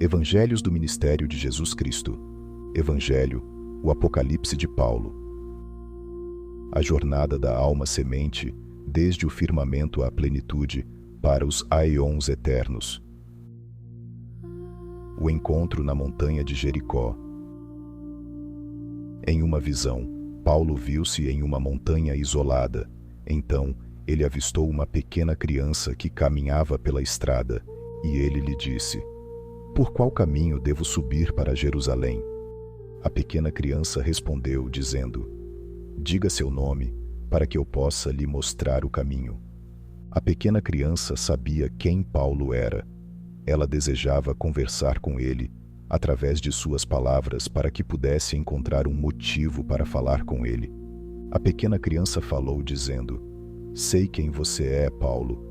Evangelhos do Ministério de Jesus Cristo. Evangelho, o Apocalipse de Paulo. A jornada da alma semente, desde o firmamento à plenitude, para os aeons eternos. O encontro na montanha de Jericó. Em uma visão, Paulo viu-se em uma montanha isolada. Então, ele avistou uma pequena criança que caminhava pela estrada, e ele lhe disse: "Por qual caminho devo subir para Jerusalém?" A pequena criança respondeu, dizendo: "Diga seu nome, para que eu possa lhe mostrar o caminho." A pequena criança sabia quem Paulo era. Ela desejava conversar com ele, através de suas palavras, para que pudesse encontrar um motivo para falar com ele. A pequena criança falou, dizendo: "Sei quem você é, Paulo.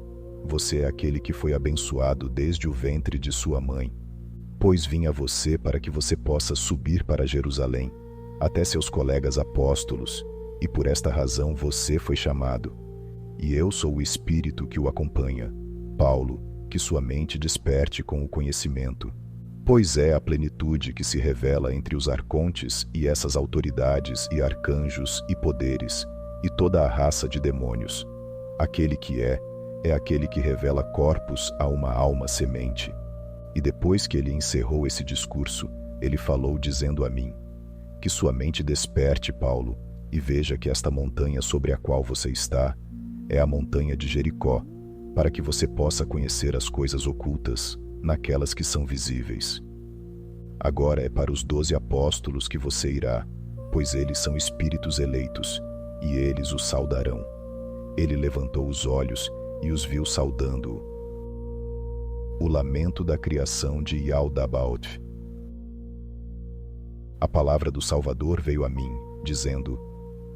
Você é aquele que foi abençoado desde o ventre de sua mãe. Pois vim a você para que você possa subir para Jerusalém, até seus colegas apóstolos, e por esta razão você foi chamado. E eu sou o Espírito que o acompanha. Paulo, que sua mente desperte com o conhecimento. Pois é a plenitude que se revela entre os arcontes e essas autoridades e arcanjos e poderes, e toda a raça de demônios. Aquele que é aquele que revela corpos a uma alma semente." E depois que ele encerrou esse discurso, ele falou dizendo a mim: "Que sua mente desperte, Paulo, e veja que esta montanha sobre a qual você está é a montanha de Jericó, para que você possa conhecer as coisas ocultas naquelas que são visíveis. Agora é para os 12 apóstolos que você irá, pois eles são espíritos eleitos, e eles o saudarão." Ele levantou os olhos e os viu saudando-o. O lamento da criação de Yaldabaoth. A palavra do Salvador veio a mim, dizendo: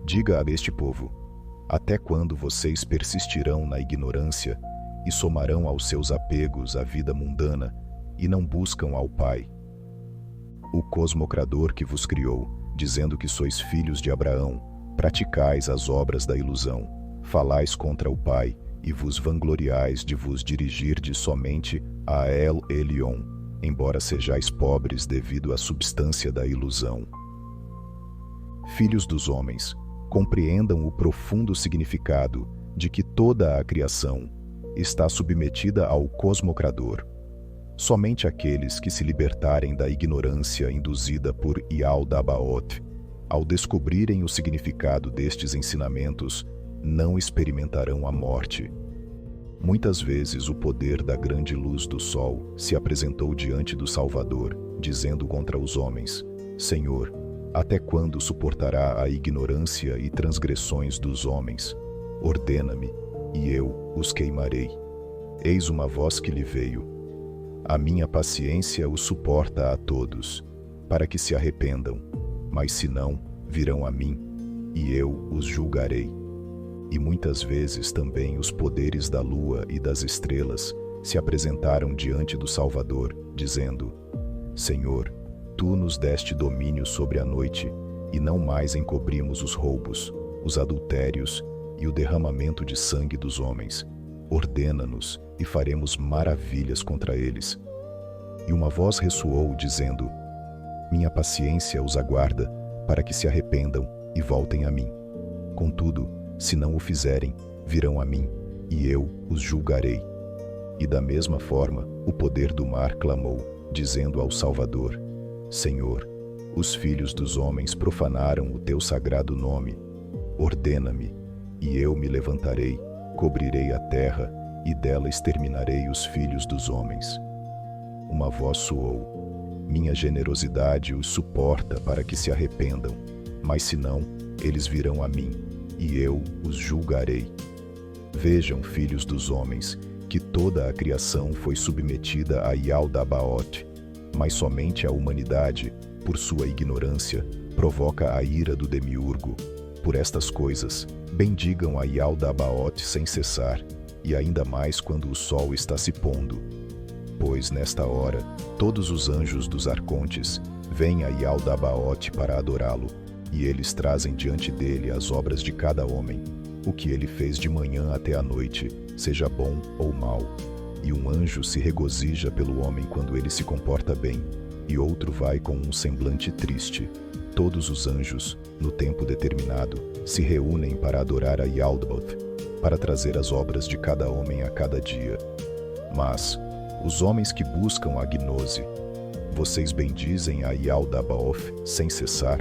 "Diga a este povo: até quando vocês persistirão na ignorância e somarão aos seus apegos a vida mundana e não buscam ao Pai? O cosmocrador que vos criou, dizendo que sois filhos de Abraão, praticais as obras da ilusão, falais contra o Pai e vos vangloriais de vos dirigirdes somente a El Elyon, embora sejais pobres devido à substância da ilusão. Filhos dos homens, compreendam o profundo significado de que toda a criação está submetida ao cosmocrador. Somente aqueles que se libertarem da ignorância induzida por Yaldabaoth, ao descobrirem o significado destes ensinamentos, não experimentarão a morte." Muitas vezes o poder da grande luz do sol se apresentou diante do Salvador, dizendo contra os homens: "Senhor, até quando suportará a ignorância e transgressões dos homens? Ordena-me, e eu os queimarei." Eis uma voz que lhe veio: "A minha paciência os suporta a todos, para que se arrependam, mas se não, virão a mim, e eu os julgarei." E muitas vezes também os poderes da lua e das estrelas se apresentaram diante do Salvador, dizendo: "Senhor, tu nos deste domínio sobre a noite, e não mais encobrimos os roubos, os adultérios e o derramamento de sangue dos homens. Ordena-nos, e faremos maravilhas contra eles." E uma voz ressoou, dizendo: "Minha paciência os aguarda, para que se arrependam e voltem a mim. Contudo, se não o fizerem, virão a mim, e eu os julgarei." E da mesma forma, o poder do mar clamou, dizendo ao Salvador: "Senhor, os filhos dos homens profanaram o teu sagrado nome. Ordena-me, e eu me levantarei, cobrirei a terra, e dela exterminarei os filhos dos homens." Uma voz soou: "Minha generosidade os suporta para que se arrependam, mas se não, eles virão a mim, e eu os julgarei." Vejam, filhos dos homens, que toda a criação foi submetida a Yaldabaoth, mas somente a humanidade, por sua ignorância, provoca a ira do demiurgo. Por estas coisas, bendigam a Yaldabaoth sem cessar, e ainda mais quando o sol está se pondo. Pois nesta hora, todos os anjos dos arcontes vêm a Yaldabaoth para adorá-lo, e eles trazem diante dele as obras de cada homem, o que ele fez de manhã até a noite, seja bom ou mau. E um anjo se regozija pelo homem quando ele se comporta bem, e outro vai com um semblante triste. Todos os anjos, no tempo determinado, se reúnem para adorar a Yaldabaoth, para trazer as obras de cada homem a cada dia. Mas, os homens que buscam a gnose, vocês bendizem a Yaldabaoth sem cessar?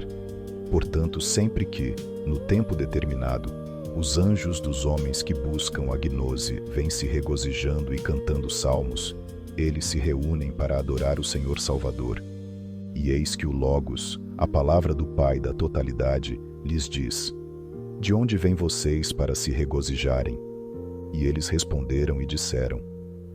Portanto, sempre que, no tempo determinado, os anjos dos homens que buscam a gnose vêm se regozijando e cantando salmos, eles se reúnem para adorar o Senhor Salvador. E eis que o Logos, a palavra do Pai da totalidade, lhes diz: de onde vêm vocês para se regozijarem? E eles responderam e disseram: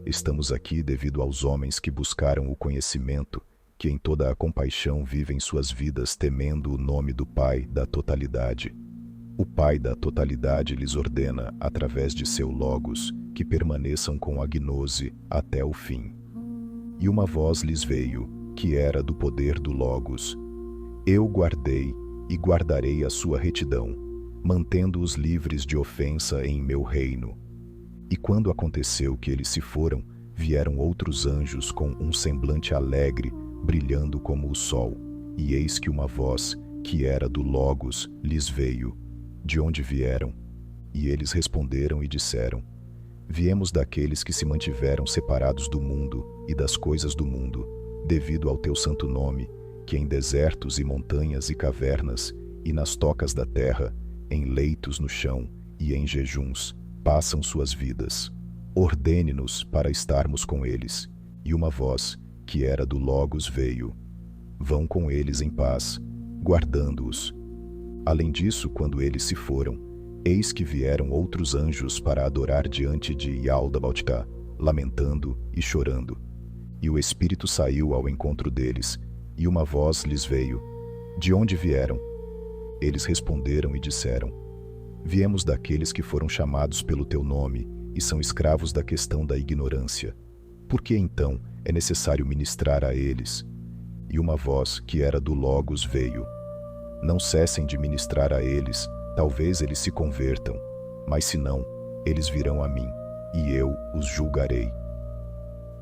estamos aqui devido aos homens que buscaram o conhecimento, que em toda a compaixão vivem suas vidas temendo o nome do Pai da totalidade. O Pai da totalidade lhes ordena, através de seu Logos, que permaneçam com a gnose até o fim. E uma voz lhes veio, que era do poder do Logos: eu guardei e guardarei a sua retidão, mantendo-os livres de ofensa em meu reino. E quando aconteceu que eles se foram, vieram outros anjos com um semblante alegre, brilhando como o sol. E eis que uma voz, que era do Logos, lhes veio: de onde vieram? E eles responderam e disseram: viemos daqueles que se mantiveram separados do mundo e das coisas do mundo, devido ao teu santo nome, que em desertos e montanhas e cavernas, e nas tocas da terra, em leitos no chão e em jejuns, passam suas vidas. Ordene-nos para estarmos com eles. E uma voz, que era do Logos, veio: vão com eles em paz, guardando-os. Além disso, quando eles se foram, eis que vieram outros anjos para adorar diante de Yaldabaoth, lamentando e chorando. E o Espírito saiu ao encontro deles, e uma voz lhes veio: de onde vieram? Eles responderam e disseram: viemos daqueles que foram chamados pelo teu nome e são escravos da questão da ignorância. Por que então é necessário ministrar a eles? E uma voz, que era do Logos, veio: não cessem de ministrar a eles, talvez eles se convertam, mas se não, eles virão a mim, e eu os julgarei.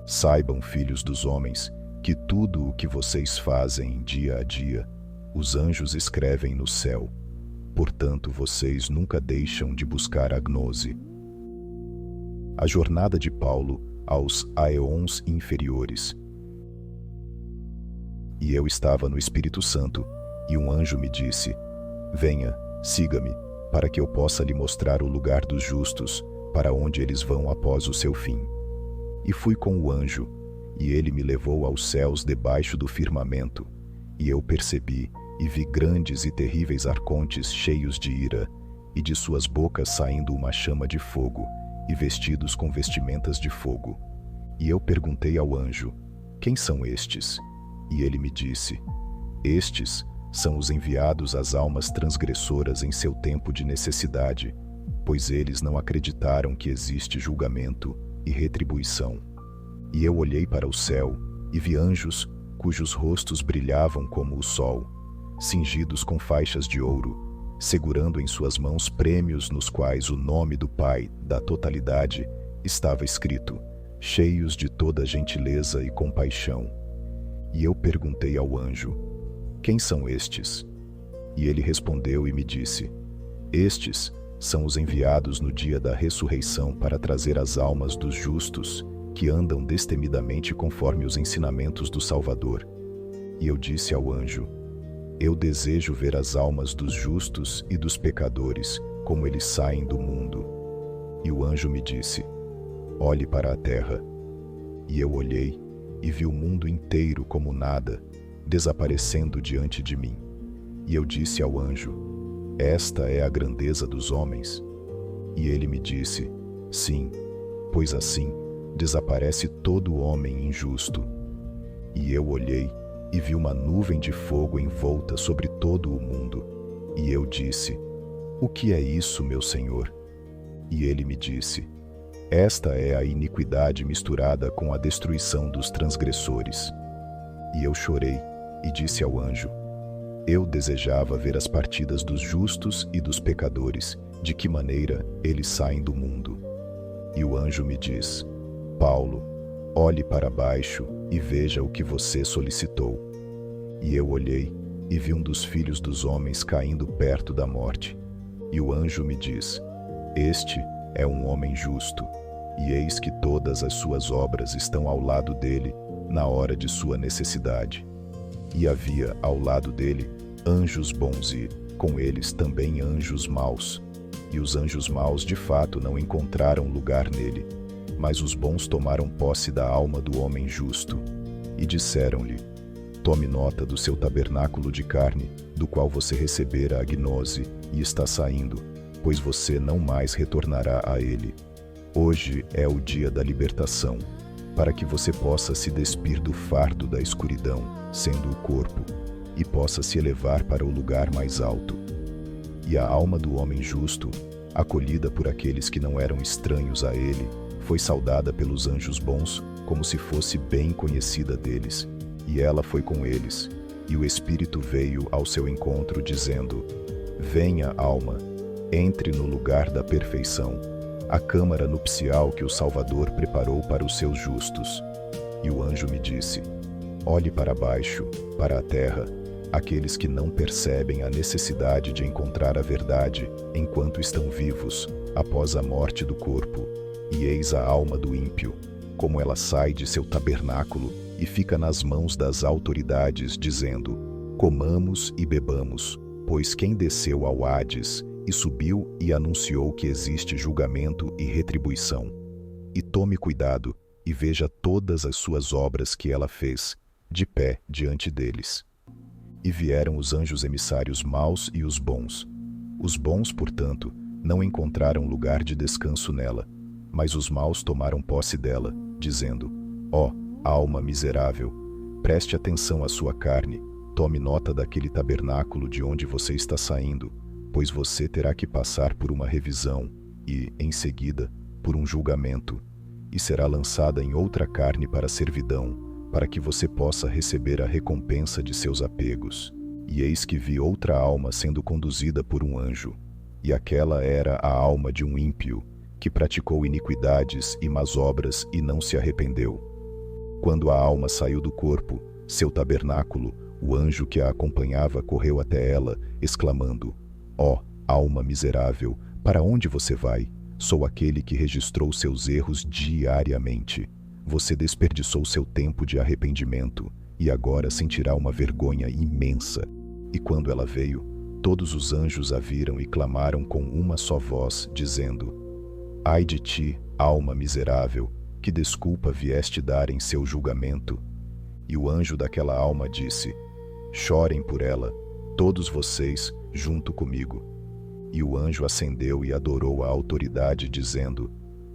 Saibam, filhos dos homens, que tudo o que vocês fazem dia a dia, os anjos escrevem no céu. Portanto, vocês nunca deixam de buscar a gnose. A jornada de Paulo aos aeons inferiores. E eu estava no Espírito Santo, e um anjo me disse: venha, siga-me, para que eu possa lhe mostrar o lugar dos justos, para onde eles vão após o seu fim. E fui com o anjo, e ele me levou aos céus debaixo do firmamento, e eu percebi e vi grandes e terríveis arcontes cheios de ira, e de suas bocas saindo uma chama de fogo, e vestidos com vestimentas de fogo. E eu perguntei ao anjo: quem são estes? E ele me disse: estes são os enviados às almas transgressoras em seu tempo de necessidade, pois eles não acreditaram que existe julgamento e retribuição. E eu olhei para o céu e vi anjos cujos rostos brilhavam como o sol, cingidos com faixas de ouro, segurando em suas mãos prêmios nos quais o nome do Pai da totalidade estava escrito, cheios de toda gentileza e compaixão. E eu perguntei ao anjo: quem são estes? E ele respondeu e me disse: estes são os enviados no dia da ressurreição para trazer as almas dos justos, que andam destemidamente conforme os ensinamentos do Salvador. E eu disse ao anjo: eu desejo ver as almas dos justos e dos pecadores, como eles saem do mundo. E o anjo me disse: olhe para a terra. E eu olhei e vi o mundo inteiro como nada, desaparecendo diante de mim. E eu disse ao anjo: esta é a grandeza dos homens? E ele me disse: sim, pois assim desaparece todo homem injusto. E eu olhei e vi uma nuvem de fogo envolta sobre todo o mundo. E eu disse: o que é isso, meu Senhor? E ele me disse: esta é a iniquidade misturada com a destruição dos transgressores. E eu chorei e disse ao anjo: eu desejava ver as partidas dos justos e dos pecadores, de que maneira eles saem do mundo. E o anjo me diz: Paulo, olhe para baixo e veja o que você solicitou. E eu olhei e vi um dos filhos dos homens caindo perto da morte. E o anjo me diz: este é um homem justo, e eis que todas as suas obras estão ao lado dele na hora de sua necessidade. E havia ao lado dele anjos bons e, com eles, também anjos maus. E os anjos maus de fato não encontraram lugar nele, mas os bons tomaram posse da alma do homem justo. E disseram-lhe: tome nota do seu tabernáculo de carne, do qual você recebera a gnose, e está saindo, pois você não mais retornará a ele. Hoje é o dia da libertação, para que você possa se despir do fardo da escuridão, sendo o corpo, e possa se elevar para o lugar mais alto. E a alma do homem justo, acolhida por aqueles que não eram estranhos a ele, foi saudada pelos anjos bons, como se fosse bem conhecida deles. E ela foi com eles, e o Espírito veio ao seu encontro, dizendo: venha, alma, entre no lugar da perfeição, a câmara nupcial que o Salvador preparou para os seus justos. E o anjo me disse: olhe para baixo, para a terra, aqueles que não percebem a necessidade de encontrar a verdade enquanto estão vivos, após a morte do corpo. E eis a alma do ímpio, como ela sai de seu tabernáculo e fica nas mãos das autoridades, dizendo: comamos e bebamos, pois quem desceu ao Hades e subiu e anunciou que existe julgamento e retribuição. E tome cuidado e veja todas as suas obras que ela fez, de pé diante deles. E vieram os anjos emissários maus e os bons. Os bons, portanto, não encontraram lugar de descanso nela, mas os maus tomaram posse dela, dizendo: ó, alma miserável, preste atenção à sua carne, tome nota daquele tabernáculo de onde você está saindo, pois você terá que passar por uma revisão e, em seguida, por um julgamento, e será lançada em outra carne para servidão, para que você possa receber a recompensa de seus apegos. E eis que vi outra alma sendo conduzida por um anjo, e aquela era a alma de um ímpio, que praticou iniquidades e más obras e não se arrependeu. Quando a alma saiu do corpo, seu tabernáculo, o anjo que a acompanhava correu até ela, exclamando: ó, alma miserável, para onde você vai? Sou aquele que registrou seus erros diariamente. Você desperdiçou seu tempo de arrependimento, e agora sentirá uma vergonha imensa. E quando ela veio, todos os anjos a viram e clamaram com uma só voz, dizendo: ai de ti, alma miserável, que desculpa vieste dar em seu julgamento? E o anjo daquela alma disse: chorem por ela, todos vocês, junto comigo. E o anjo ascendeu e adorou a autoridade, dizendo: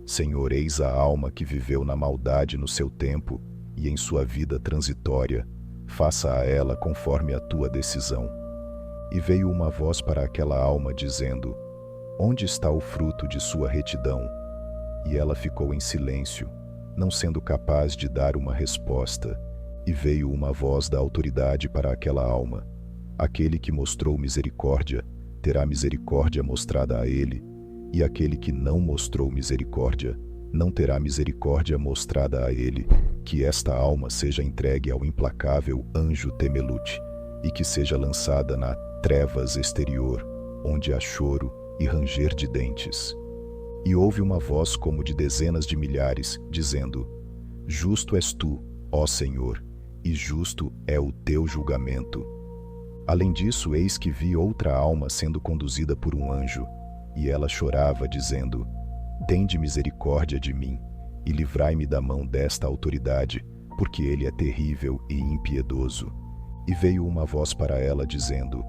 Senhor, eis a alma que viveu na maldade no seu tempo e em sua vida transitória, faça a ela conforme a tua decisão. E veio uma voz para aquela alma, dizendo: onde está o fruto de sua retidão? E ela ficou em silêncio, não sendo capaz de dar uma resposta. E veio uma voz da autoridade para aquela alma: aquele que mostrou misericórdia, terá misericórdia mostrada a ele, e aquele que não mostrou misericórdia, não terá misericórdia mostrada a ele. Que esta alma seja entregue ao implacável anjo Temelute, e que seja lançada na trevas exterior, onde há choro e ranger de dentes. E houve uma voz como de dezenas de milhares, dizendo: justo és tu, ó Senhor, e justo é o teu julgamento. Além disso, eis que vi outra alma sendo conduzida por um anjo, e ela chorava, dizendo: tende misericórdia de mim, e livrai-me da mão desta autoridade, porque ele é terrível e impiedoso. E veio uma voz para ela, dizendo: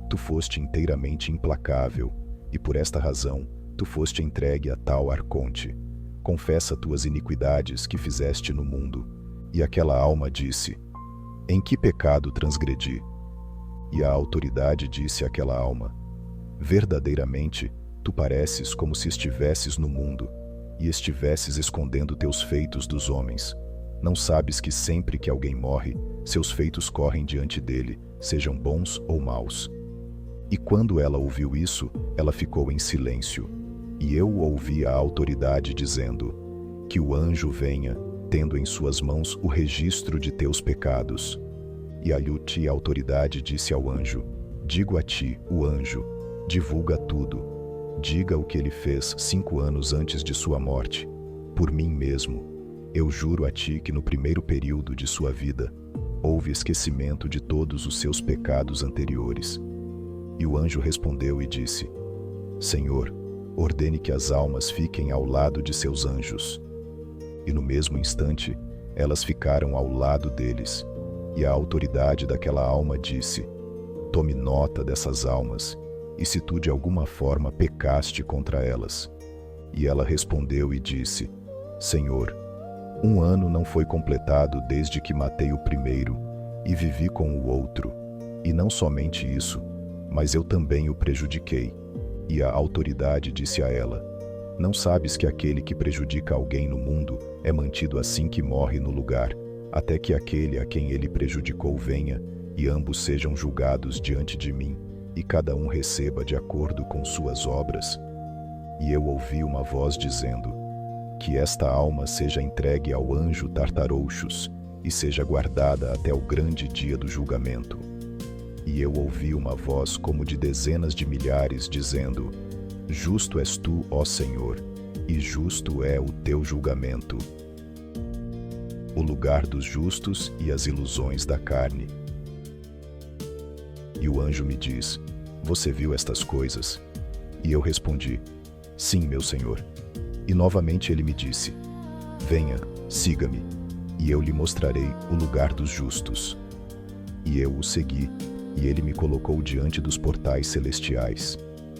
tu foste inteiramente implacável, e por esta razão tu foste entregue a tal arconte. Confessa tuas iniquidades que fizeste no mundo. E aquela alma disse: em que pecado transgredi? E a autoridade disse àquela alma: verdadeiramente, tu pareces como se estivesses no mundo, e estivesses escondendo teus feitos dos homens. Não sabes que sempre que alguém morre, seus feitos correm diante dele, sejam bons ou maus. E quando ela ouviu isso, ela ficou em silêncio. E eu ouvi a autoridade dizendo: que o anjo venha, tendo em suas mãos o registro de teus pecados. E a Lute, a autoridade, disse ao anjo: digo a ti, o anjo, divulga tudo. Diga o que ele fez 5 anos antes de sua morte. Por mim mesmo, eu juro a ti que no primeiro período de sua vida, houve esquecimento de todos os seus pecados anteriores. E o anjo respondeu e disse: Senhor, ordene que as almas fiquem ao lado de seus anjos. E no mesmo instante, elas ficaram ao lado deles. E a autoridade daquela alma disse: tome nota dessas almas, e se tu de alguma forma pecaste contra elas. E ela respondeu e disse: Senhor, 1 ano não foi completado desde que matei o primeiro, e vivi com o outro. E não somente isso, mas eu também o prejudiquei. E a autoridade disse a ela: não sabes que aquele que prejudica alguém no mundo é mantido assim que morre no lugar, até que aquele a quem ele prejudicou venha, e ambos sejam julgados diante de mim, e cada um receba de acordo com suas obras? E eu ouvi uma voz dizendo: que esta alma seja entregue ao anjo Tartarouxos, e seja guardada até o grande dia do julgamento. E eu ouvi uma voz como de dezenas de milhares, dizendo: justo és tu, ó Senhor, e justo é o teu julgamento. O lugar dos justos e as ilusões da carne. E o anjo me diz: você viu estas coisas? E eu respondi: sim, meu Senhor. E novamente ele me disse: venha, siga-me, e eu lhe mostrarei o lugar dos justos. E eu o segui, e ele me colocou diante dos portais celestiais.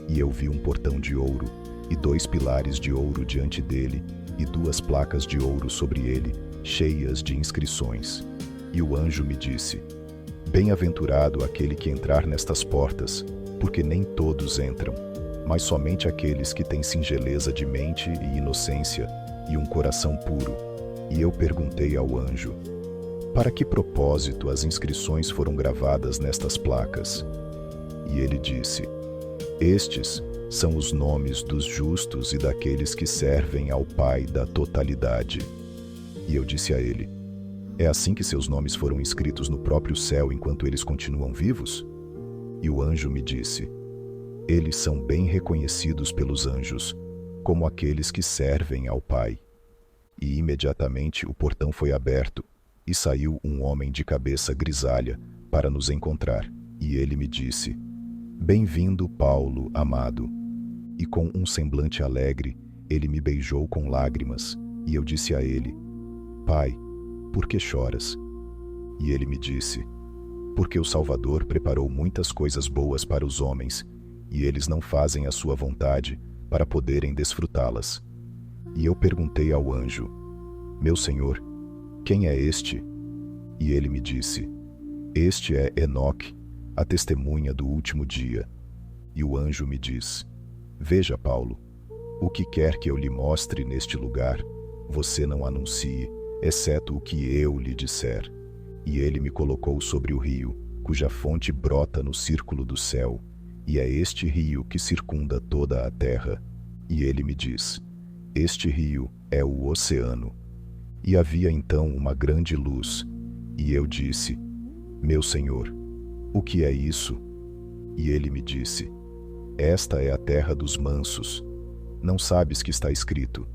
E eu vi um portão de ouro, e 2 pilares de ouro diante dele, e 2 placas de ouro sobre ele, cheias de inscrições. E o anjo me disse: bem-aventurado aquele que entrar nestas portas, porque nem todos entram, mas somente aqueles que têm singeleza de mente e inocência, e um coração puro. E eu perguntei ao anjo: para que propósito as inscrições foram gravadas nestas placas? E ele disse: estes são os nomes dos justos e daqueles que servem ao Pai da totalidade. E eu disse a ele: é assim que seus nomes foram escritos no próprio céu enquanto eles continuam vivos? E o anjo me disse: eles são bem reconhecidos pelos anjos, como aqueles que servem ao Pai. E imediatamente o portão foi aberto, e saiu um homem de cabeça grisalha para nos encontrar. E ele me disse: bem-vindo, Paulo, amado. E com um semblante alegre, ele me beijou com lágrimas, e eu disse a ele: Pai, por que choras? E ele me disse: porque o Salvador preparou muitas coisas boas para os homens, e eles não fazem a sua vontade para poderem desfrutá-las. E eu perguntei ao anjo: meu Senhor, quem é este? E ele me disse: este é Enoque, a testemunha do último dia. E o anjo me diz: veja, Paulo, o que quer que eu lhe mostre neste lugar, você não anuncie, exceto o que eu lhe disser. E ele me colocou sobre o rio, cuja fonte brota no círculo do céu, e é este rio que circunda toda a terra. E ele me diz: este rio é o oceano. E havia então uma grande luz, e eu disse: meu Senhor, o que é isso? E ele me disse: esta é a terra dos mansos. Não sabes que está escrito: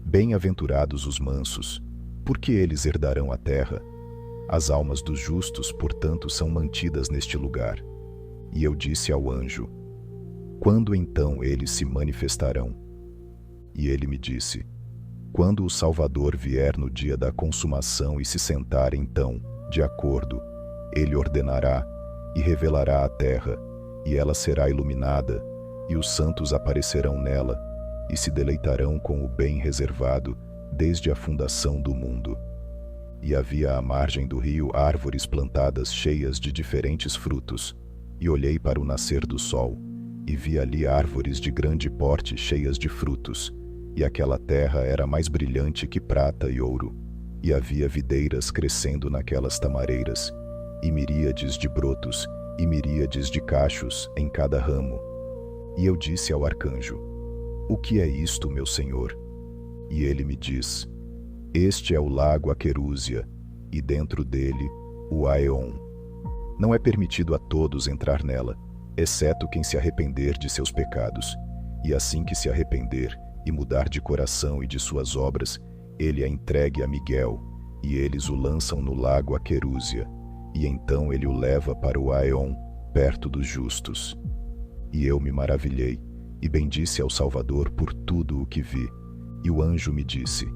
bem-aventurados os mansos, porque eles herdarão a terra. As almas dos justos, portanto, são mantidas neste lugar. E eu disse ao anjo: quando então eles se manifestarão? E ele me disse: quando o Salvador vier no dia da consumação e se sentar então, de acordo, ele ordenará e revelará a terra, e ela será iluminada, e os santos aparecerão nela, e se deleitarão com o bem reservado, desde a fundação do mundo. E havia à margem do rio árvores plantadas cheias de diferentes frutos, e olhei para o nascer do sol, e vi ali árvores de grande porte cheias de frutos, e aquela terra era mais brilhante que prata e ouro, e havia videiras crescendo naquelas tamareiras, e miríades de brotos, e miríades de cachos em cada ramo. E eu disse ao arcanjo: o que é isto, meu senhor? E ele me diz: Este é o lago Aquerúzia, e dentro dele o Aeon. Não é permitido a todos entrar nela, exceto quem se arrepender de seus pecados. E assim que se arrepender e mudar de coração e de suas obras, ele é entregue a Miguel, e eles o lançam no lago Aquerúzia, e então ele o leva para o Aeon, perto dos justos. E eu me maravilhei, e bendisse ao Salvador por tudo o que vi. E o anjo me disse: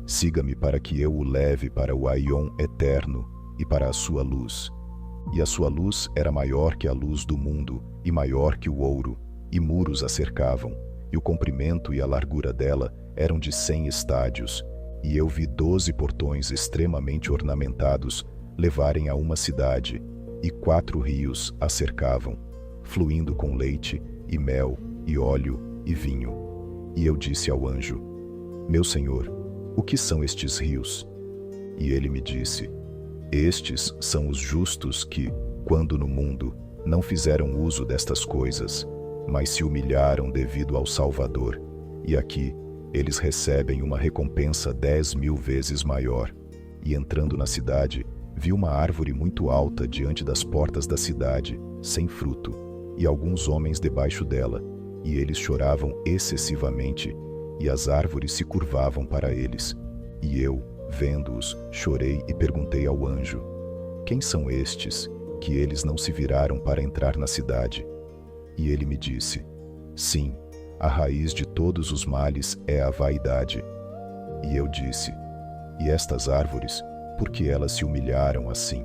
siga-me para que eu o leve para o Aeon eterno e para a sua luz. E a sua luz era maior que a luz do mundo, e maior que o ouro, e muros a cercavam, e o comprimento e a largura dela eram de 100 estádios, e eu vi 12 portões extremamente ornamentados levarem a uma cidade, e 4 rios a cercavam, fluindo com leite, e mel, e óleo, e vinho. E eu disse ao anjo: meu senhor, o que são estes rios? E ele me disse: estes são os justos que, quando no mundo, não fizeram uso destas coisas, mas se humilharam devido ao Salvador, e aqui eles recebem uma recompensa 10.000 vezes maior. E entrando na cidade, vi uma árvore muito alta diante das portas da cidade, sem fruto, e alguns homens debaixo dela, e eles choravam excessivamente, e as árvores se curvavam para eles. E eu, vendo-os, chorei e perguntei ao anjo: quem são estes, que eles não se viraram para entrar na cidade? E ele me disse: sim, a raiz de todos os males é a vaidade. E eu disse: e estas árvores, por que elas se humilharam assim?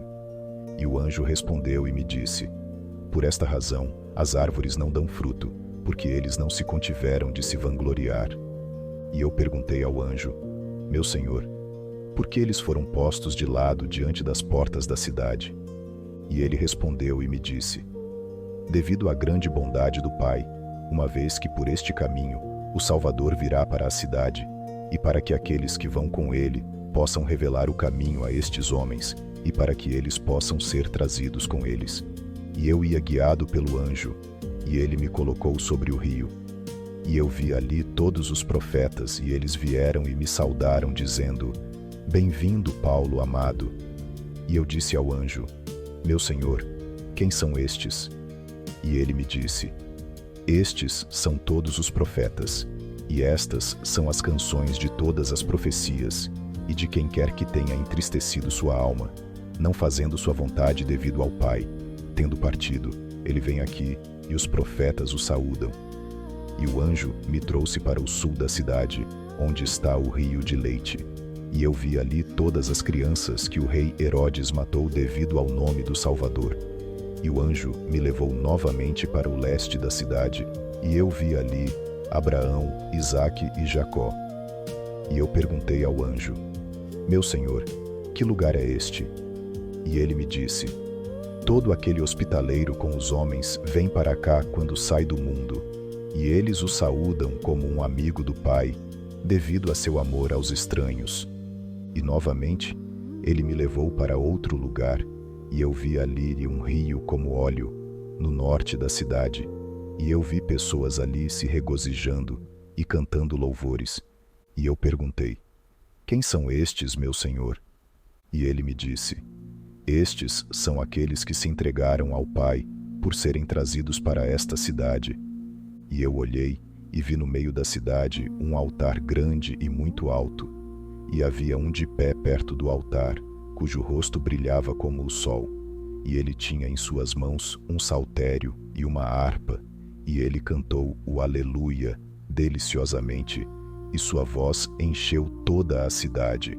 E o anjo respondeu e me disse: por esta razão, as árvores não dão fruto, porque eles não se contiveram de se vangloriar. E eu perguntei ao anjo: meu senhor, por que eles foram postos de lado diante das portas da cidade? E ele respondeu e me disse: devido à grande bondade do Pai, uma vez que por este caminho o Salvador virá para a cidade, e para que aqueles que vão com ele possam revelar o caminho a estes homens, e para que eles possam ser trazidos com eles. E eu ia guiado pelo anjo, e ele me colocou sobre o rio. E eu vi ali todos os profetas, e eles vieram e me saudaram, dizendo: bem-vindo, Paulo amado. E eu disse ao anjo: meu senhor, quem são estes? E ele me disse: estes são todos os profetas, e estas são as canções de todas as profecias, e de quem quer que tenha entristecido sua alma, não fazendo sua vontade devido ao Pai. Tendo partido, ele vem aqui, e os profetas o saúdam. E o anjo me trouxe para o sul da cidade, onde está o rio de leite. E eu vi ali todas as crianças que o rei Herodes matou devido ao nome do Salvador. E o anjo me levou novamente para o leste da cidade, e eu vi ali Abraão, Isaque e Jacó. E eu perguntei ao anjo: meu senhor, que lugar é este? E ele me disse: todo aquele hospitaleiro com os homens vem para cá quando sai do mundo, e eles o saúdam como um amigo do Pai, devido a seu amor aos estranhos. E novamente, ele me levou para outro lugar, e eu vi ali um rio como óleo, no norte da cidade, e eu vi pessoas ali se regozijando e cantando louvores. E eu perguntei: quem são estes, meu senhor? E ele me disse: estes são aqueles que se entregaram ao Pai por serem trazidos para esta cidade. E eu olhei e vi no meio da cidade um altar grande e muito alto, e havia um de pé perto do altar, cujo rosto brilhava como o sol, e ele tinha em suas mãos um saltério e uma harpa, e ele cantou o Aleluia deliciosamente, e sua voz encheu toda a cidade.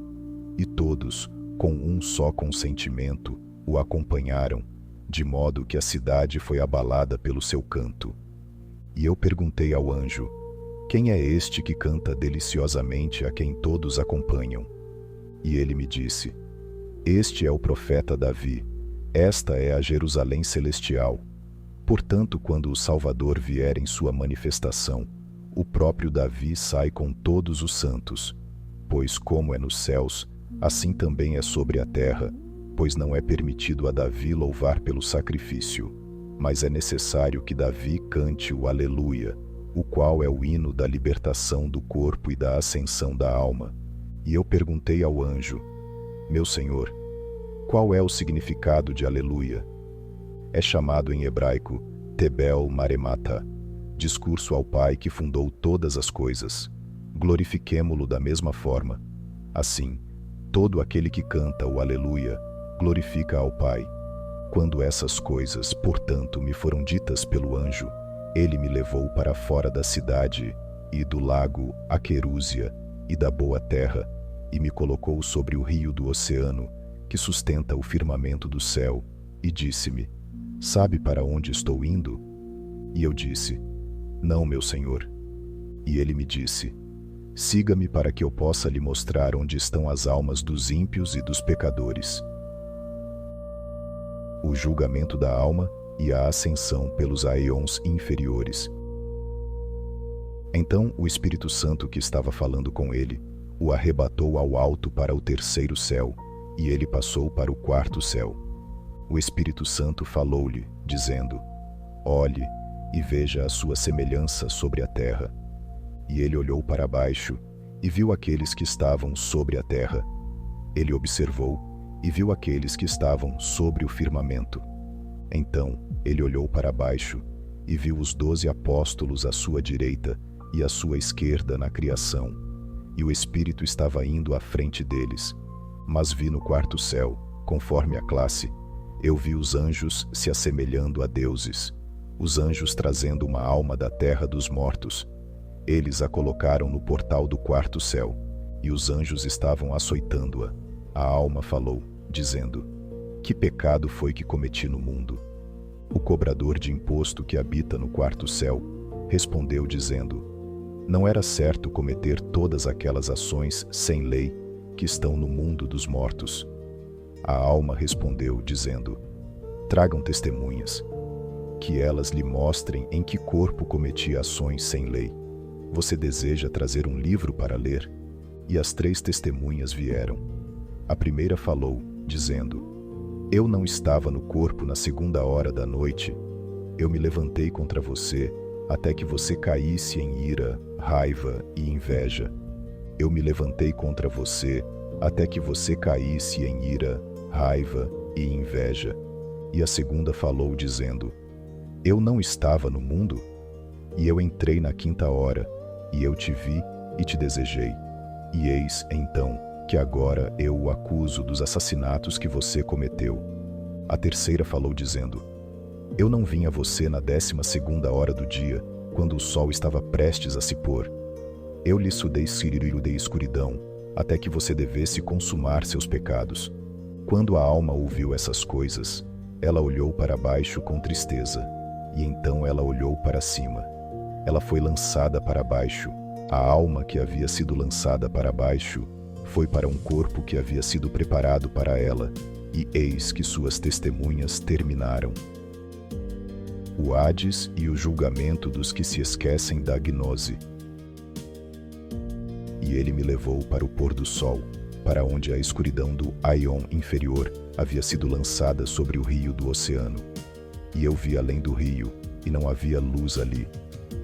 E todos, com um só consentimento, o acompanharam, de modo que a cidade foi abalada pelo seu canto. E eu perguntei ao anjo: quem é este que canta deliciosamente a quem todos acompanham? E ele me disse: este é o profeta Davi, esta é a Jerusalém celestial. Portanto, quando o Salvador vier em sua manifestação, o próprio Davi sai com todos os santos, pois como é nos céus, assim também é sobre a terra, pois não é permitido a Davi louvar pelo sacrifício, mas é necessário que Davi cante o Aleluia, o qual é o hino da libertação do corpo e da ascensão da alma. E eu perguntei ao anjo: meu senhor, qual é o significado de aleluia? É chamado em hebraico Tebel Maremata, discurso ao Pai que fundou todas as coisas. Glorifiquemo-lo da mesma forma. Assim, todo aquele que canta o aleluia glorifica ao Pai. Quando essas coisas, portanto, me foram ditas pelo anjo, ele me levou para fora da cidade e do lago Aquerúzia e da boa terra, e me colocou sobre o rio do oceano, que sustenta o firmamento do céu, e disse-me: sabe para onde estou indo? E eu disse: não, meu senhor. E ele me disse: siga-me para que eu possa lhe mostrar onde estão as almas dos ímpios e dos pecadores. O julgamento da alma e a ascensão pelos aeons inferiores. Então o Espírito Santo que estava falando com ele o arrebatou ao alto para o terceiro céu, e ele passou para o quarto céu. O Espírito Santo falou-lhe, dizendo: olhe e veja a sua semelhança sobre a terra. E ele olhou para baixo e viu aqueles que estavam sobre a terra. Ele observou e viu aqueles que estavam sobre o firmamento. Então ele olhou para baixo e viu os 12 apóstolos à sua direita e à sua esquerda na criação, e o Espírito estava indo à frente deles. Mas vi no quarto céu, conforme a classe, eu vi os anjos se assemelhando a deuses, os anjos trazendo uma alma da terra dos mortos. Eles a colocaram no portal do quarto céu, e os anjos estavam açoitando-a. A alma falou, dizendo: que pecado foi que cometi no mundo? O cobrador de imposto que habita no quarto céu respondeu, dizendo: não era certo cometer todas aquelas ações sem lei que estão no mundo dos mortos. A alma respondeu, dizendo: tragam testemunhas, que elas lhe mostrem em que corpo cometi ações sem lei. Você deseja trazer um livro para ler? E as 3 testemunhas vieram. A primeira falou, dizendo: eu não estava no corpo na 2ª hora da noite. Eu me levantei contra você até que você caísse em ira, raiva e inveja. Eu me levantei contra você até que você caísse em ira, raiva e inveja. E a segunda falou, dizendo: eu não estava no mundo? E eu entrei na 5ª hora, e eu te vi e te desejei. E eis, então, que agora eu o acuso dos assassinatos que você cometeu. A terceira falou, dizendo: eu não vim a você na 12ª hora do dia, quando o sol estava prestes a se pôr. Eu lhe sudei cirírio de escuridão, até que você devesse consumar seus pecados. Quando a alma ouviu essas coisas, ela olhou para baixo com tristeza, e então ela olhou para cima. Ela foi lançada para baixo. A alma que havia sido lançada para baixo foi para um corpo que havia sido preparado para ela, e eis que suas testemunhas terminaram. O Hades e o julgamento dos que se esquecem da gnose. E ele me levou para o pôr do sol, para onde a escuridão do Aion inferior havia sido lançada sobre o rio do oceano. E eu vi além do rio, e não havia luz ali,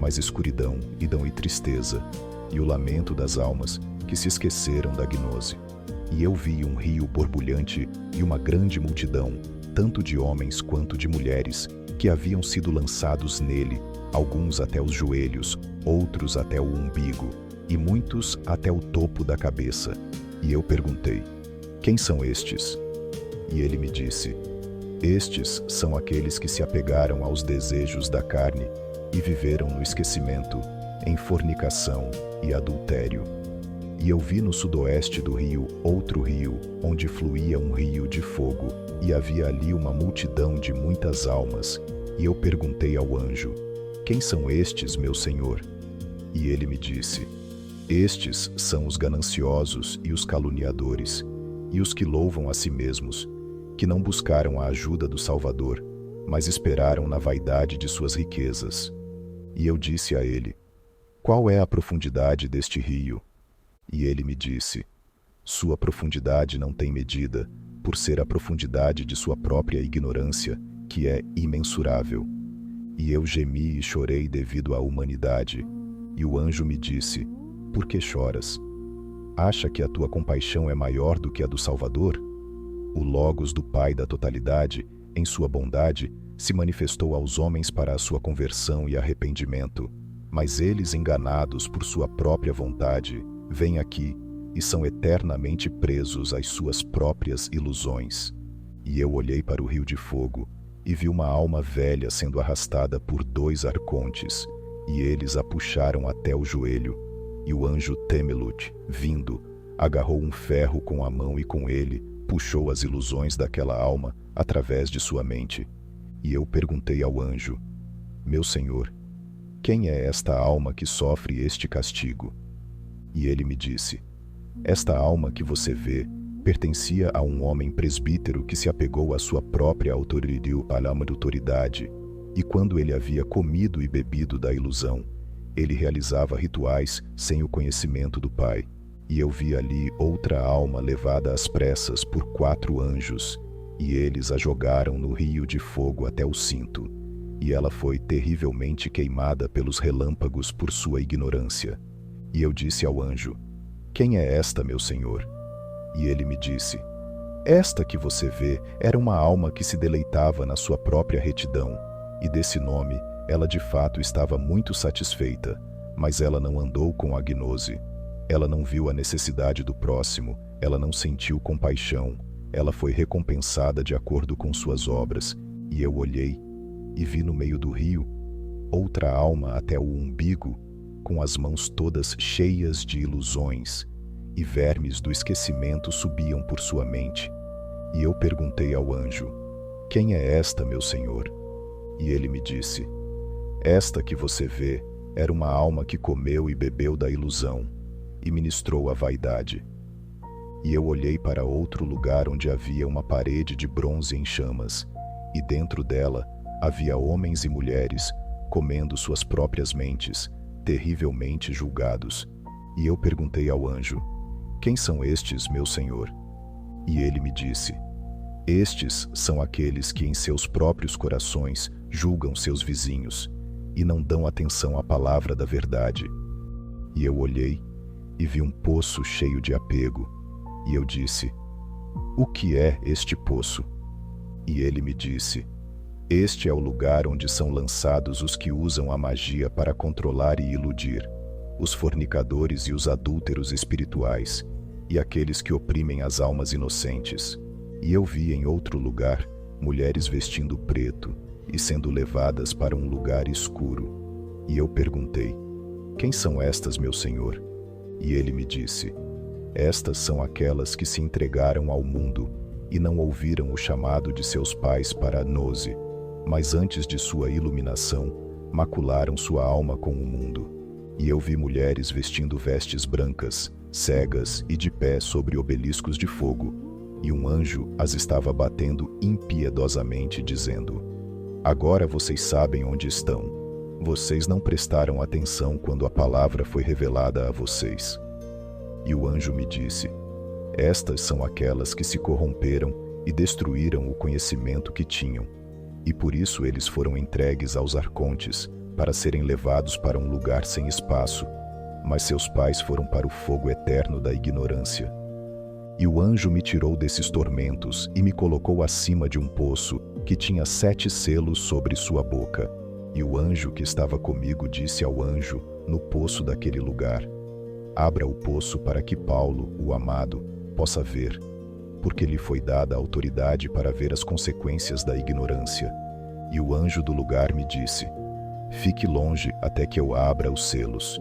mas escuridão, idão e tristeza, e o lamento das almas que se esqueceram da gnose. E eu vi um rio borbulhante e uma grande multidão, tanto de homens quanto de mulheres, que haviam sido lançados nele, alguns até os joelhos, outros até o umbigo, e muitos até o topo da cabeça. E eu perguntei: quem são estes? E ele me disse: estes são aqueles que se apegaram aos desejos da carne e viveram no esquecimento, em fornicação e adultério. E eu vi no sudoeste do rio outro rio, onde fluía um rio de fogo, e havia ali uma multidão de muitas almas. E eu perguntei ao anjo: quem são estes, meu senhor? E ele me disse: estes são os gananciosos e os caluniadores, e os que louvam a si mesmos, que não buscaram a ajuda do Salvador, mas esperaram na vaidade de suas riquezas. E eu disse a ele: qual é a profundidade deste rio? E ele me disse: sua profundidade não tem medida, por ser a profundidade de sua própria ignorância, que é imensurável. E eu gemi e chorei devido à humanidade. E o anjo me disse: por que choras? Acha que a tua compaixão é maior do que a do Salvador? O Logos do Pai da totalidade, em sua bondade, se manifestou aos homens para a sua conversão e arrependimento, mas eles, enganados por sua própria vontade, vêm aqui e são eternamente presos às suas próprias ilusões. E eu olhei para o rio de fogo e vi uma alma velha sendo arrastada por 2 arcontes, e eles a puxaram até o joelho. E o anjo Temelut, vindo, agarrou um ferro com a mão e com ele puxou as ilusões daquela alma através de sua mente. E eu perguntei ao anjo: meu senhor, quem é esta alma que sofre este castigo? E ele me disse: esta alma que você vê pertencia a um homem presbítero que se apegou à sua própria autoridade, e quando ele havia comido e bebido da ilusão, ele realizava rituais sem o conhecimento do Pai. E eu vi ali outra alma levada às pressas por 4 anjos, e eles a jogaram no rio de fogo até o cinto, e ela foi terrivelmente queimada pelos relâmpagos por sua ignorância. E eu disse ao anjo: quem é esta, meu senhor? E ele me disse: esta que você vê era uma alma que se deleitava na sua própria retidão, e desse nome ela de fato estava muito satisfeita, mas ela não andou com a gnose. Ela não viu a necessidade do próximo, ela não sentiu compaixão, ela foi recompensada de acordo com suas obras. E eu olhei e vi no meio do rio outra alma até o umbigo, com as mãos todas cheias de ilusões, e vermes do esquecimento subiam por sua mente. E eu perguntei ao anjo: quem é esta, meu senhor? E ele me disse: esta que você vê era uma alma que comeu e bebeu da ilusão, e ministrou a vaidade. E eu olhei para outro lugar onde havia uma parede de bronze em chamas, e dentro dela havia homens e mulheres, comendo suas próprias mentes, terrivelmente julgados. E eu perguntei ao anjo: quem são estes, meu senhor? E ele me disse: estes são aqueles que em seus próprios corações julgam seus vizinhos, e não dão atenção à palavra da verdade. E eu olhei e vi um poço cheio de apego, e eu disse: o que é este poço? E ele me disse: este é o lugar onde são lançados os que usam a magia para controlar e iludir, os fornicadores e os adúlteros espirituais, e aqueles que oprimem as almas inocentes. E eu vi em outro lugar mulheres vestindo preto e sendo levadas para um lugar escuro. E eu perguntei: quem são estas, meu senhor? E ele me disse: estas são aquelas que se entregaram ao mundo e não ouviram o chamado de seus pais para a gnose, mas antes de sua iluminação, macularam sua alma com o mundo. E eu vi mulheres vestindo vestes brancas, cegas e de pé sobre obeliscos de fogo, e um anjo as estava batendo impiedosamente, dizendo: agora vocês sabem onde estão. Vocês não prestaram atenção quando a palavra foi revelada a vocês. E o anjo me disse: estas são aquelas que se corromperam e destruíram o conhecimento que tinham, e por isso eles foram entregues aos arcontes, para serem levados para um lugar sem espaço, mas seus pais foram para o fogo eterno da ignorância. E o anjo me tirou desses tormentos e me colocou acima de um poço que tinha 7 selos sobre sua boca. E o anjo que estava comigo disse ao anjo no poço daquele lugar: abra o poço para que Paulo, o amado, possa ver, porque lhe foi dada a autoridade para ver as consequências da ignorância. E o anjo do lugar me disse: fique longe até que eu abra os selos.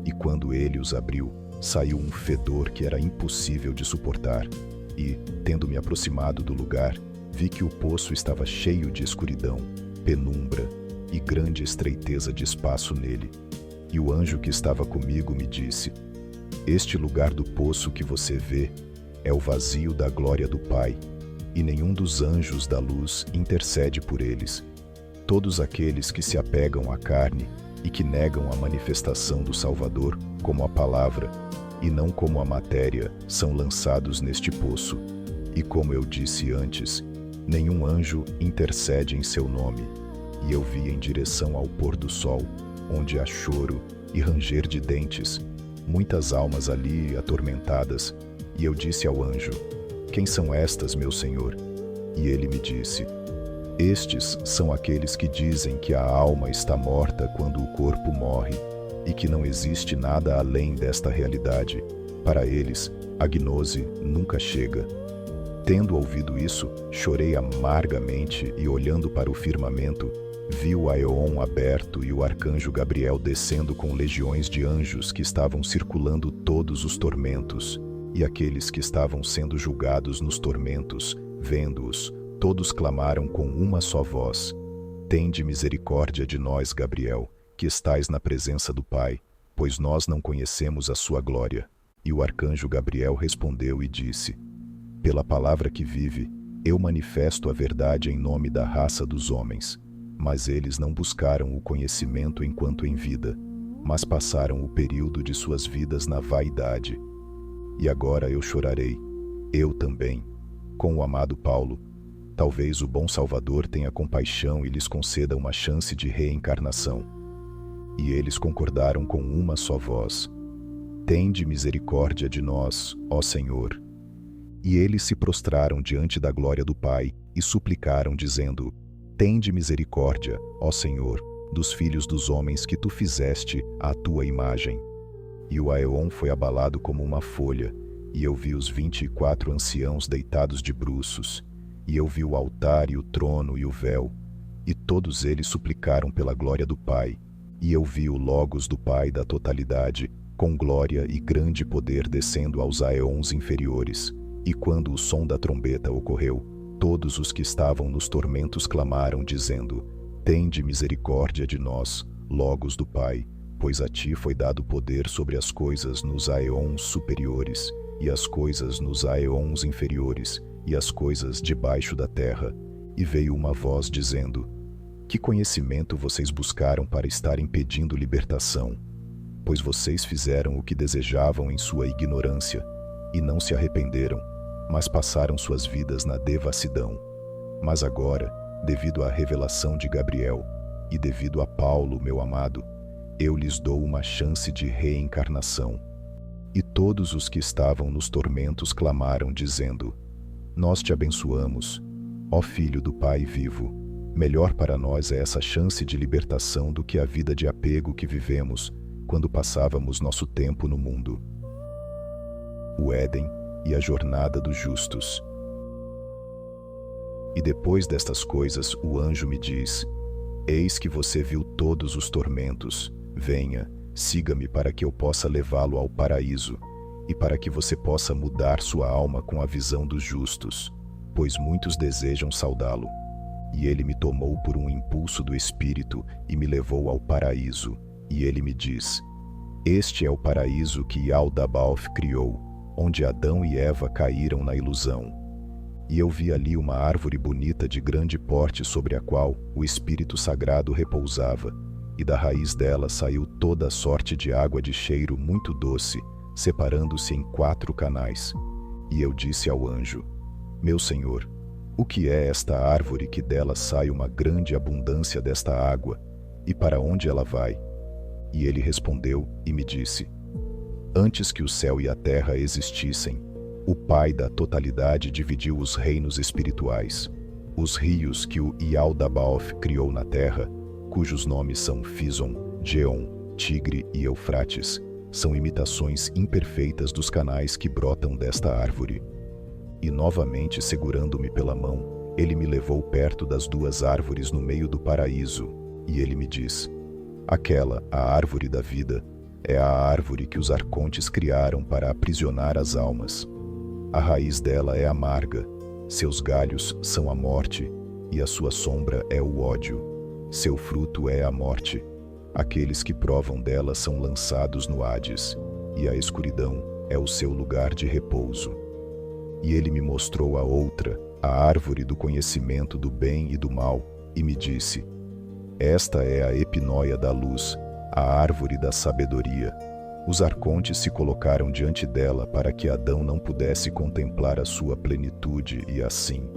E quando ele os abriu, saiu um fedor que era impossível de suportar. E, tendo me aproximado do lugar, vi que o poço estava cheio de escuridão, penumbra e grande estreiteza de espaço nele. E o anjo que estava comigo me disse: este lugar do poço que você vê é o vazio da glória do Pai, e nenhum dos anjos da luz intercede por eles. Todos aqueles que se apegam à carne e que negam a manifestação do Salvador como a palavra, e não como a matéria, são lançados neste poço. E como eu disse antes, nenhum anjo intercede em seu nome. E eu vi em direção ao pôr do sol, onde há choro e ranger de dentes, muitas almas ali atormentadas, e eu disse ao anjo: quem são estas, meu senhor? E ele me disse: estes são aqueles que dizem que a alma está morta quando o corpo morre, e que não existe nada além desta realidade. Para eles, a gnose nunca chega. Tendo ouvido isso, chorei amargamente e, olhando para o firmamento, vi o Aeon aberto e o arcanjo Gabriel descendo com legiões de anjos que estavam circulando todos os tormentos, e aqueles que estavam sendo julgados nos tormentos, vendo-os, todos clamaram com uma só voz: tende misericórdia de nós, Gabriel, que estais na presença do Pai, pois nós não conhecemos a sua glória. E o arcanjo Gabriel respondeu e disse: pela palavra que vive, eu manifesto a verdade em nome da raça dos homens. Mas eles não buscaram o conhecimento enquanto em vida, mas passaram o período de suas vidas na vaidade. E agora eu chorarei, eu também, com o amado Paulo. Talvez o bom Salvador tenha compaixão e lhes conceda uma chance de reencarnação. E eles concordaram com uma só voz: tende misericórdia de nós, ó Senhor. E eles se prostraram diante da glória do Pai e suplicaram, dizendo: tende misericórdia, ó Senhor, dos filhos dos homens que tu fizeste à tua imagem. E o Aeon foi abalado como uma folha, e eu vi os 24 anciãos deitados de bruços, e eu vi o altar e o trono e o véu, e todos eles suplicaram pela glória do Pai, e eu vi o Logos do Pai da totalidade, com glória e grande poder descendo aos Aeons inferiores. E quando o som da trombeta ocorreu, todos os que estavam nos tormentos clamaram, dizendo: tende misericórdia de nós, Logos do Pai, pois a ti foi dado poder sobre as coisas nos Aeons superiores, e as coisas nos Aeons inferiores, e as coisas debaixo da terra. E veio uma voz dizendo: que conhecimento vocês buscaram para estarem pedindo libertação? Pois vocês fizeram o que desejavam em sua ignorância, e não se arrependeram, mas passaram suas vidas na devassidão. Mas agora, devido à revelação de Gabriel, e devido a Paulo, meu amado, eu lhes dou uma chance de reencarnação. E todos os que estavam nos tormentos clamaram, dizendo: nós te abençoamos, ó Filho do Pai vivo. Melhor para nós é essa chance de libertação do que a vida de apego que vivemos quando passávamos nosso tempo no mundo. O Éden e a jornada dos justos. E depois destas coisas o anjo me diz: eis que você viu todos os tormentos, venha, siga-me para que eu possa levá-lo ao paraíso, e para que você possa mudar sua alma com a visão dos justos, pois muitos desejam saudá-lo. E ele me tomou por um impulso do Espírito e me levou ao paraíso, e ele me diz: este é o paraíso que Yaldabaoth criou, onde Adão e Eva caíram na ilusão. E eu vi ali uma árvore bonita de grande porte sobre a qual o Espírito Sagrado repousava, e da raiz dela saiu toda sorte de água de cheiro muito doce, separando-se em 4 canais. E eu disse ao anjo: meu Senhor, o que é esta árvore que dela sai uma grande abundância desta água, e para onde ela vai? E ele respondeu e me disse: antes que o céu e a terra existissem, o Pai da totalidade dividiu os reinos espirituais. Os rios que o Yaldabaoth criou na terra, cujos nomes são Fison, Geon, Tigre e Eufrates, são imitações imperfeitas dos canais que brotam desta árvore. E novamente segurando-me pela mão, ele me levou perto das 2 árvores no meio do paraíso, e ele me diz: aquela, a árvore da vida, é a árvore que os arcontes criaram para aprisionar as almas. A raiz dela é amarga, seus galhos são a morte, e a sua sombra é o ódio. Seu fruto é a morte. Aqueles que provam dela são lançados no Hades, e a escuridão é o seu lugar de repouso. E ele me mostrou a outra, a árvore do conhecimento do bem e do mal, e me disse: esta é a epinóia da luz, a árvore da sabedoria. Os arcontes se colocaram diante dela para que Adão não pudesse contemplar a sua plenitude e assim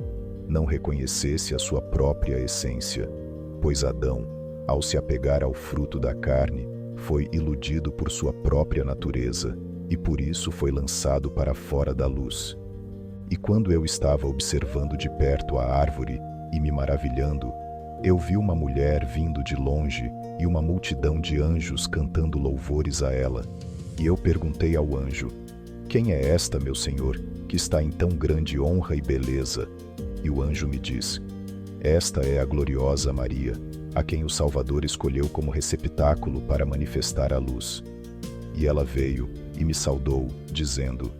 não reconhecesse a sua própria essência, pois Adão, ao se apegar ao fruto da carne, foi iludido por sua própria natureza, e por isso foi lançado para fora da luz. E quando eu estava observando de perto a árvore e me maravilhando, eu vi uma mulher vindo de longe e uma multidão de anjos cantando louvores a ela. E eu perguntei ao anjo: quem é esta, meu senhor, que está em tão grande honra e beleza? E o anjo me diz: esta é a gloriosa Maria, a quem o Salvador escolheu como receptáculo para manifestar a luz. E ela veio e me saudou, dizendo: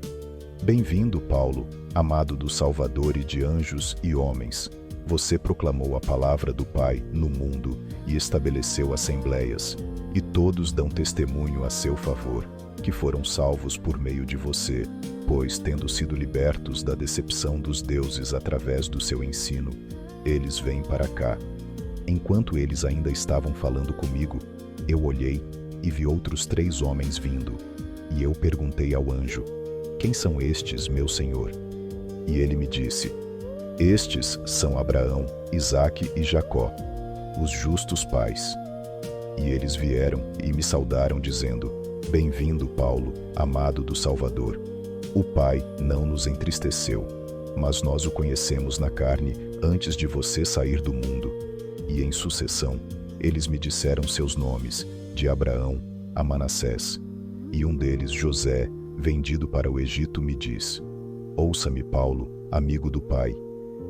bem-vindo, Paulo, amado do Salvador e de anjos e homens. Você proclamou a palavra do Pai no mundo e estabeleceu assembleias, e todos dão testemunho a seu favor, que foram salvos por meio de você, pois, tendo sido libertos da decepção dos deuses através do seu ensino, eles vêm para cá. Enquanto eles ainda estavam falando comigo, eu olhei e vi outros 3 homens vindo, e eu perguntei ao anjo: quem são estes, meu senhor? E ele me disse: estes são Abraão, Isaque e Jacó, os justos pais. E eles vieram e me saudaram, dizendo: bem-vindo, Paulo, amado do Salvador. O Pai não nos entristeceu, mas nós o conhecemos na carne antes de você sair do mundo. E em sucessão, eles me disseram seus nomes, de Abraão a Manassés. E um deles, José, vendido para o Egito, me diz: ouça-me, Paulo, amigo do Pai.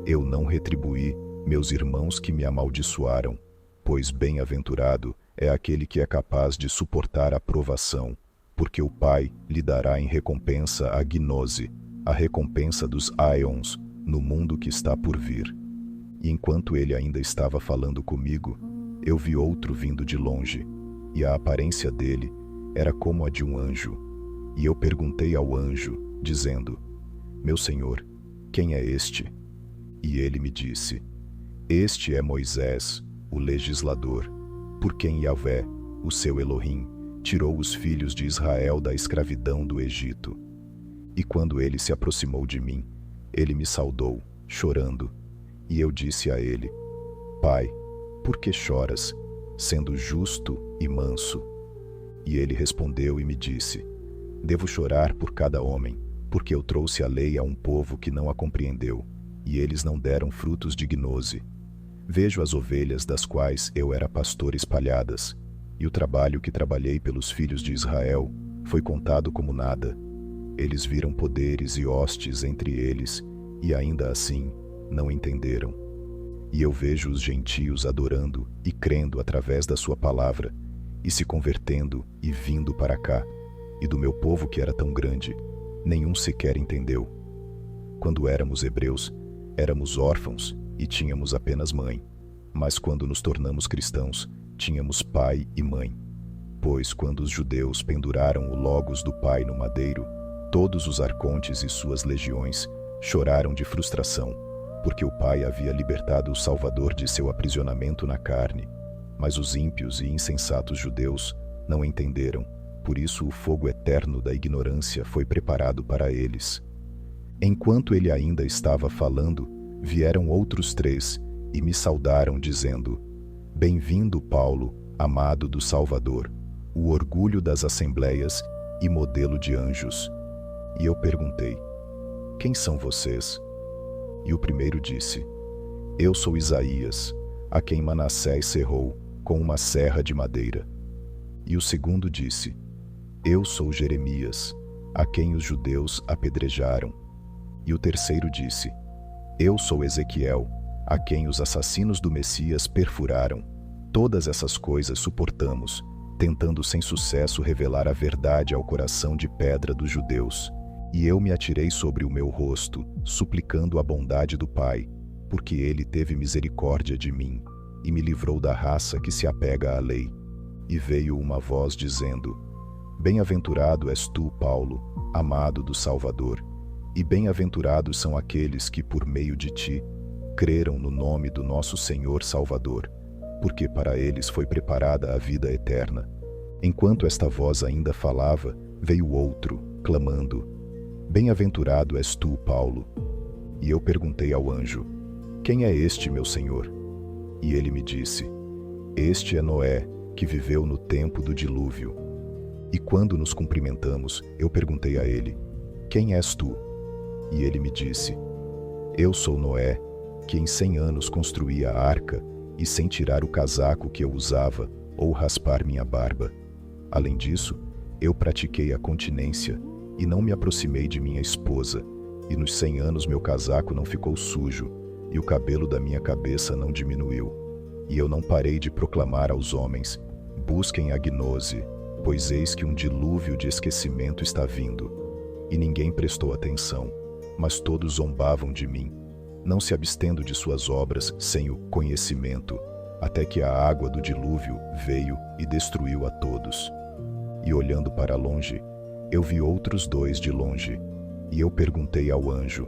Eu não retribuí meus irmãos que me amaldiçoaram, pois bem-aventurado é aquele que é capaz de suportar a provação, porque o Pai lhe dará em recompensa a gnose, a recompensa dos aions, no mundo que está por vir. E enquanto ele ainda estava falando comigo, eu vi outro vindo de longe, e a aparência dele era como a de um anjo. E eu perguntei ao anjo, dizendo: meu senhor, quem é este? E ele me disse: este é Moisés, o legislador, por quem Yahvé, o seu Elohim, tirou os filhos de Israel da escravidão do Egito. E quando ele se aproximou de mim, ele me saudou, chorando. E eu disse a ele: Pai, por que choras, sendo justo e manso? E ele respondeu e me disse: devo chorar por cada homem, porque eu trouxe a lei a um povo que não a compreendeu, e eles não deram frutos de gnose. Vejo as ovelhas das quais eu era pastor espalhadas, e o trabalho que trabalhei pelos filhos de Israel foi contado como nada. Eles viram poderes e hostes entre eles, e ainda assim não entenderam. E eu vejo os gentios adorando e crendo através da sua palavra, e se convertendo e vindo para cá, e do meu povo que era tão grande, nenhum sequer entendeu. Quando éramos hebreus, éramos órfãos e tínhamos apenas mãe, mas quando nos tornamos cristãos, tínhamos pai e mãe. Pois quando os judeus penduraram o logos do pai no madeiro, todos os arcontes e suas legiões choraram de frustração, porque o pai havia libertado o Salvador de seu aprisionamento na carne. Mas os ímpios e insensatos judeus não entenderam, por isso o fogo eterno da ignorância foi preparado para eles. Enquanto ele ainda estava falando, vieram outros 3 e me saudaram, dizendo: bem-vindo, Paulo, amado do Salvador, o orgulho das assembleias e modelo de anjos. E eu perguntei: quem são vocês? E o primeiro disse: eu sou Isaías, a quem Manassés cerrou com uma serra de madeira. E o segundo disse: eu sou Jeremias, a quem os judeus apedrejaram. E o terceiro disse: eu sou Ezequiel, a quem os assassinos do Messias perfuraram. Todas essas coisas suportamos, tentando sem sucesso revelar a verdade ao coração de pedra dos judeus. E eu me atirei sobre o meu rosto, suplicando a bondade do Pai, porque ele teve misericórdia de mim, e me livrou da raça que se apega à lei. E veio uma voz dizendo: bem-aventurado és tu, Paulo, amado do Salvador, e bem-aventurados são aqueles que, por meio de ti, creram no nome do nosso Senhor Salvador, porque para eles foi preparada a vida eterna. Enquanto esta voz ainda falava, veio outro, clamando: bem-aventurado és tu, Paulo. E eu perguntei ao anjo: quem é este, meu senhor? E ele me disse: este é Noé, que viveu no tempo do dilúvio. E quando nos cumprimentamos, eu perguntei a ele: Quem és tu? E ele me disse: Eu sou Noé, que em 100 anos construía a arca, e sem tirar o casaco que eu usava, ou raspar minha barba. Além disso, eu pratiquei a continência, e não me aproximei de minha esposa, e nos 100 anos meu casaco não ficou sujo, e o cabelo da minha cabeça não diminuiu. E eu não parei de proclamar aos homens: Busquem a gnose, pois eis que um dilúvio de esquecimento está vindo. E ninguém prestou atenção, mas todos zombavam de mim, não se abstendo de suas obras sem o conhecimento, até que a água do dilúvio veio e destruiu a todos. E olhando para longe, eu vi outros 2 de longe, e eu perguntei ao anjo: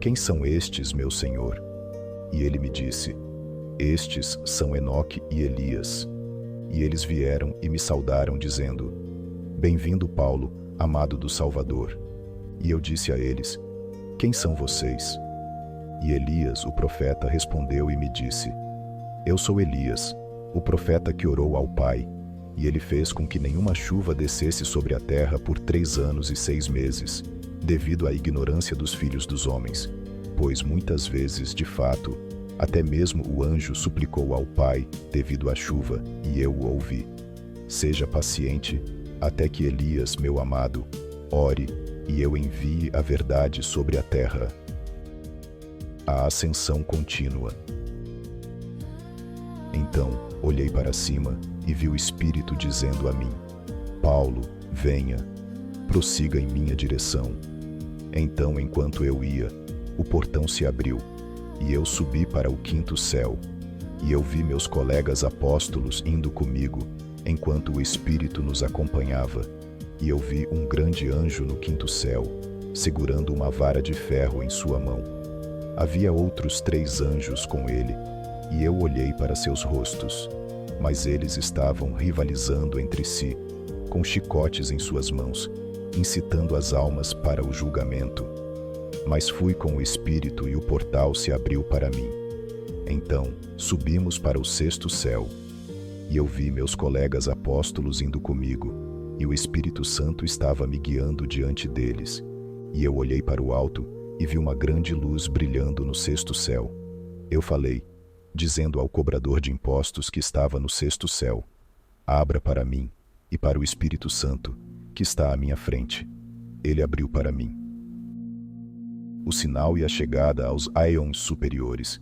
Quem são estes, meu senhor? E ele me disse: Estes são Enoque e Elias. E eles vieram e me saudaram, dizendo: Bem-vindo, Paulo, amado do Salvador. E eu disse a eles: Quem são vocês? E Elias, o profeta, respondeu e me disse: Eu sou Elias, o profeta que orou ao Pai, e ele fez com que nenhuma chuva descesse sobre a terra por 3 anos e 6 meses, devido à ignorância dos filhos dos homens. Pois muitas vezes, de fato, até mesmo o anjo suplicou ao Pai devido à chuva, e eu o ouvi. Seja paciente, até que Elias, meu amado, ore, e eu envie a verdade sobre a terra. A ascensão contínua. Então, olhei para cima e vi o Espírito dizendo a mim: Paulo, venha, prossiga em minha direção. Então, enquanto eu ia, o portão se abriu, e eu subi para o 5º céu, e eu vi meus colegas apóstolos indo comigo, enquanto o Espírito nos acompanhava, e eu vi um grande anjo no 5º céu, segurando uma vara de ferro em sua mão. Havia outros 3 anjos com ele, e eu olhei para seus rostos, mas eles estavam rivalizando entre si, com chicotes em suas mãos, incitando as almas para o julgamento. Mas fui com o Espírito e o portal se abriu para mim. Então, subimos para o 6º céu, e eu vi meus colegas apóstolos indo comigo, e o Espírito Santo estava me guiando diante deles. E eu olhei para o alto e vi uma grande luz brilhando no 6º céu. Eu falei, dizendo ao cobrador de impostos que estava no 6º céu: Abra para mim e para o Espírito Santo, que está à minha frente. Ele abriu para mim. O sinal e a chegada aos aeons superiores.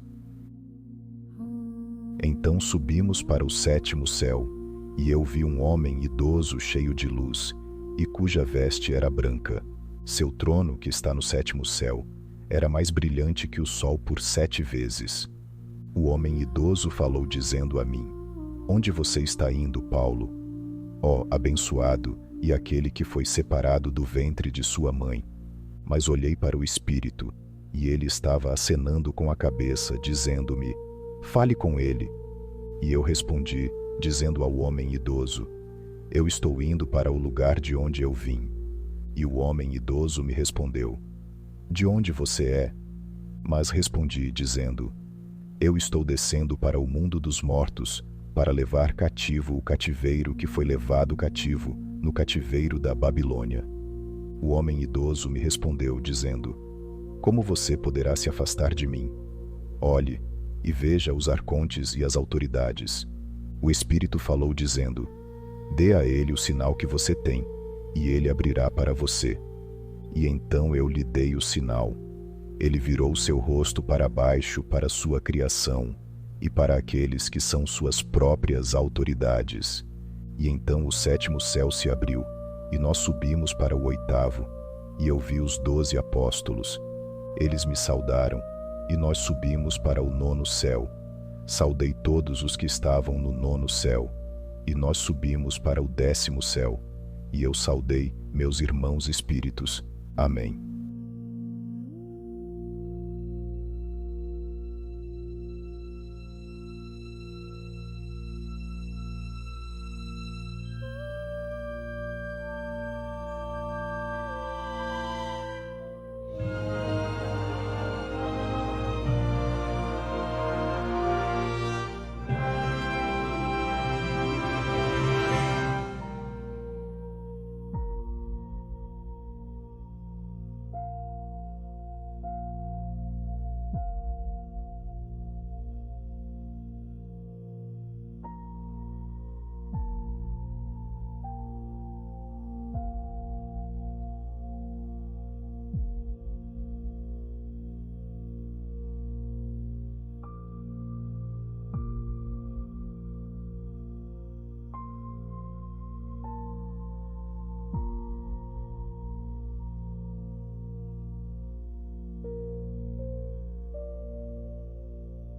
Então subimos para o 7º céu, e eu vi um homem idoso cheio de luz, e cuja veste era branca. Seu trono, que está no 7º céu, era mais brilhante que o sol por 7 vezes. O homem idoso falou dizendo a mim: Onde você está indo, Paulo? Ó abençoado e aquele que foi separado do ventre de sua mãe. Mas olhei para o Espírito, e ele estava acenando com a cabeça, dizendo-me: Fale com ele. E eu respondi, dizendo ao homem idoso: Eu estou indo para o lugar de onde eu vim. E o homem idoso me respondeu: De onde você é? Mas respondi, dizendo: Eu estou descendo para o mundo dos mortos, para levar cativo o cativeiro que foi levado cativo no cativeiro da Babilônia. O homem idoso me respondeu, dizendo: Como você poderá se afastar de mim? Olhe e veja os arcontes e as autoridades. O Espírito falou, dizendo: Dê a ele o sinal que você tem, e ele abrirá para você. E então eu lhe dei o sinal. Ele virou seu rosto para baixo para sua criação, e para aqueles que são suas próprias autoridades. E então o 7º céu se abriu, e nós subimos para o 8º, e eu vi os 12 apóstolos. Eles me saudaram, e nós subimos para o 9º céu. Saudei todos os que estavam no 9º céu, e nós subimos para o 10º céu, e eu saudei meus irmãos espíritos. Amém.